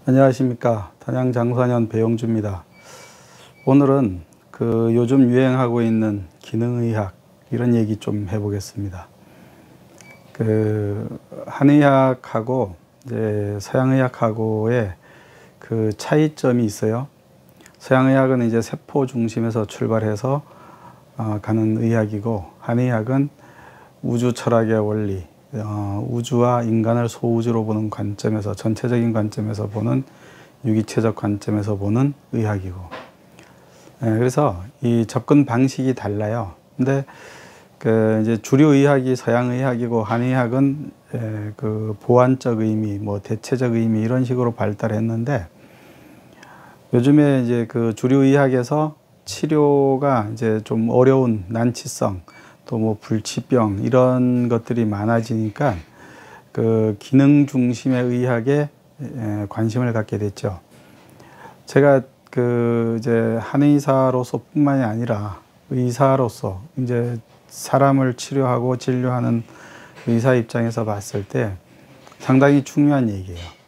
안녕하십니까. 단양장소년 배용주입니다. 오늘은 요즘 유행하고 있는 기능의학 이런 얘기 좀 해보겠습니다. 한의학하고 이제 서양의학하고의 차이점이 있어요. 서양의학은 이제 세포 중심에서 출발해서 가는 의학이고, 한의학은 우주 철학의 원리, 우주와 인간을 소우주로 보는 관점에서, 전체적인 관점에서 보는, 유기체적 관점에서 보는 의학이고, 그래서 이 접근 방식이 달라요. 근데 이제 주류 의학이 서양의학이고, 한의학은 보완적 의미, 대체적 의미 이런 식으로 발달했는데, 요즘에 이제 주류 의학에서 치료가 이제 좀 어려운 난치성, 또 불치병 이런 것들이 많아지니까 기능 중심의 의학에 관심을 갖게 됐죠. 제가 이제 한의사로서 뿐만이 아니라 의사로서 이제 사람을 치료하고 진료하는 의사 입장에서 봤을 때 상당히 중요한 얘기예요.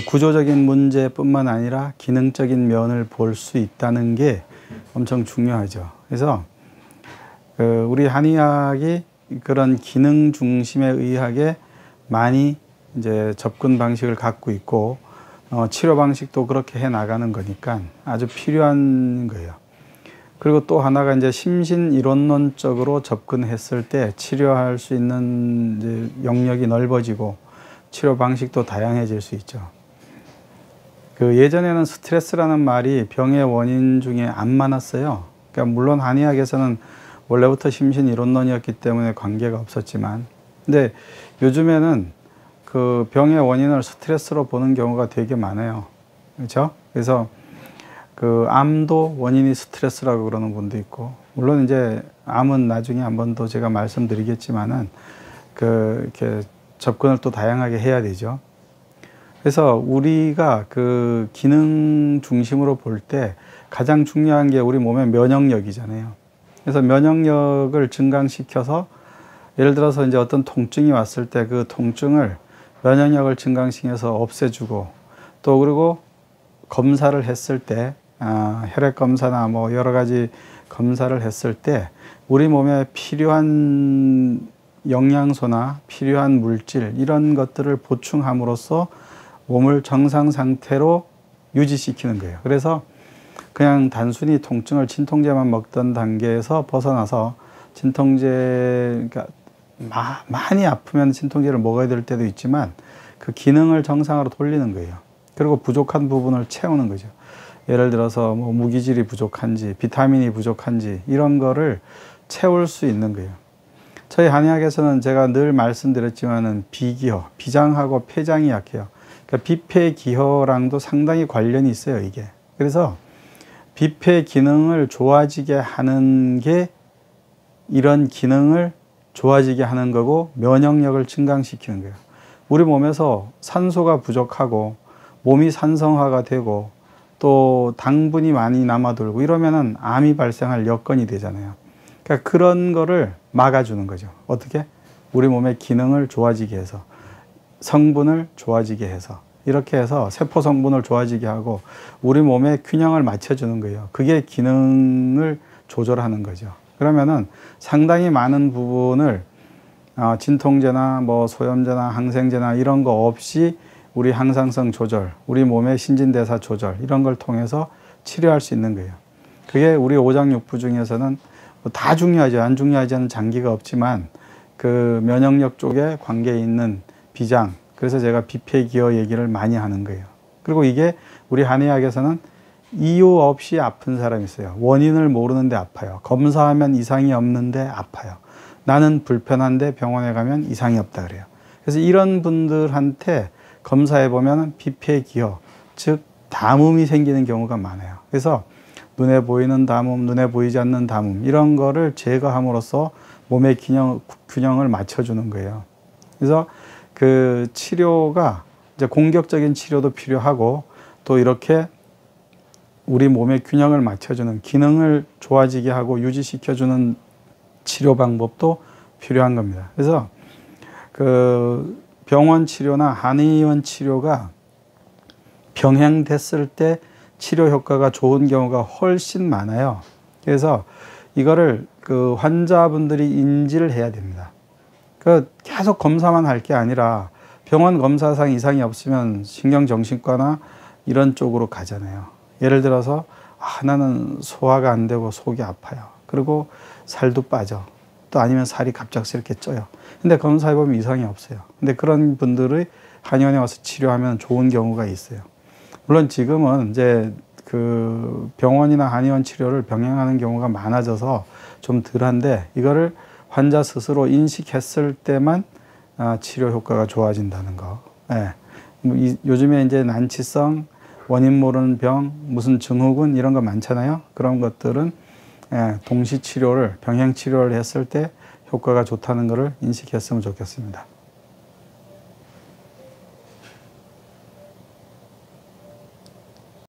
구조적인 문제뿐만 아니라 기능적인 면을 볼 수 있다는 게 엄청 중요하죠. 그래서 우리 한의학이 그런 기능 중심의 의학에 많이 이제 접근 방식을 갖고 있고, 치료 방식도 그렇게 해 나가는 거니까 아주 필요한 거예요. 그리고 또 하나가 이제 심신 이론론적으로 접근했을 때 치료할 수 있는 이제 영역이 넓어지고 치료 방식도 다양해질 수 있죠. 예전에는 스트레스라는 말이 병의 원인 중에 안 많았어요. 그러니까 물론 한의학에서는 원래부터 심신 이론론이었기 때문에 관계가 없었지만, 근데 요즘에는 병의 원인을 스트레스로 보는 경우가 되게 많아요. 그렇죠? 그래서 암도 원인이 스트레스라고 그러는 분도 있고, 물론 이제 암은 나중에 한 번 더 제가 말씀드리겠지만은 이렇게 접근을 또 다양하게 해야 되죠. 그래서 우리가 기능 중심으로 볼 때 가장 중요한 게 우리 몸의 면역력이잖아요. 그래서 면역력을 증강시켜서, 예를 들어서 이제 어떤 통증이 왔을 때 그 통증을 면역력을 증강시켜서 없애주고, 또 그리고 검사를 했을 때 혈액 검사나 여러 가지 검사를 했을 때 우리 몸에 필요한 영양소나 필요한 물질 이런 것들을 보충함으로써 몸을 정상 상태로 유지시키는 거예요. 그래서 그냥 단순히 통증을 진통제만 먹던 단계에서 벗어나서 그러니까 많이 아프면 진통제를 먹어야 될 때도 있지만 그 기능을 정상으로 돌리는 거예요. 그리고 부족한 부분을 채우는 거죠. 예를 들어서 무기질이 부족한지, 비타민이 부족한지 이런 거를 채울 수 있는 거예요. 저희 한의학에서는 제가 늘 말씀드렸지만은 비기허, 비장하고 폐장이 약해요. 그러니까 비폐기허랑도 상당히 관련이 있어요, 이게. 그래서 비폐 기능을 좋아지게 하는 게 이런 기능을 좋아지게 하는 거고, 면역력을 증강시키는 거예요. 우리 몸에서 산소가 부족하고 몸이 산성화가 되고 또 당분이 많이 남아돌고 이러면은 암이 발생할 여건이 되잖아요. 그러니까 그런 거를 막아주는 거죠. 어떻게? 우리 몸의 기능을 좋아지게 해서, 성분을 좋아지게 해서, 이렇게 해서 세포 성분을 좋아지게 하고 우리 몸의 균형을 맞춰주는 거예요. 그게 기능을 조절하는 거죠. 그러면은 상당히 많은 부분을 진통제나 소염제나 항생제나 이런 거 없이 우리 항상성 조절, 우리 몸의 신진대사 조절 이런 걸 통해서 치료할 수 있는 거예요. 그게 우리 오장육부 중에서는 다 중요하죠. 안 중요하지 않은 장기가 없지만 면역력 쪽에 관계 있는 비장, 그래서 제가 비폐기허 얘기를 많이 하는 거예요. 그리고 이게 우리 한의학에서는 이유 없이 아픈 사람이 있어요. 원인을 모르는데 아파요. 검사하면 이상이 없는데 아파요. 나는 불편한데 병원에 가면 이상이 없다 그래요. 그래서 이런 분들한테 검사해 보면 비폐기허, 즉 담음이 생기는 경우가 많아요. 그래서 눈에 보이는 담음, 눈에 보이지 않는 담음 이런 거를 제거함으로써 몸의 균형을 맞춰주는 거예요. 그래서 치료가 이제 공격적인 치료도 필요하고, 또 이렇게 우리 몸의 균형을 맞춰주는, 기능을 좋아지게 하고 유지시켜주는 치료 방법도 필요한 겁니다. 그래서 병원 치료나 한의원 치료가 병행됐을 때 치료 효과가 좋은 경우가 훨씬 많아요. 그래서 이거를 그 환자분들이 인지를 해야 됩니다. 그 계속 검사만 할 게 아니라 병원 검사상 이상이 없으면 신경정신과나 이런 쪽으로 가잖아요. 예를 들어서 나는 소화가 안 되고 속이 아파요. 그리고 살도 빠져. 또 아니면 살이 갑작스럽게 쪄요. 근데 검사해보면 이상이 없어요. 근데 그런 분들의 한의원에 와서 치료하면 좋은 경우가 있어요. 물론 지금은 이제 그 병원이나 한의원 치료를 병행하는 경우가 많아져서 좀 덜한데, 이거를 환자 스스로 인식했을 때만 치료 효과가 좋아진다는 거. 예. 요즘에 이제 난치성, 원인 모르는 병, 무슨 증후군 이런 거 많잖아요. 그런 것들은 동시 치료를, 병행 치료를 했을 때 효과가 좋다는 것을 인식했으면 좋겠습니다.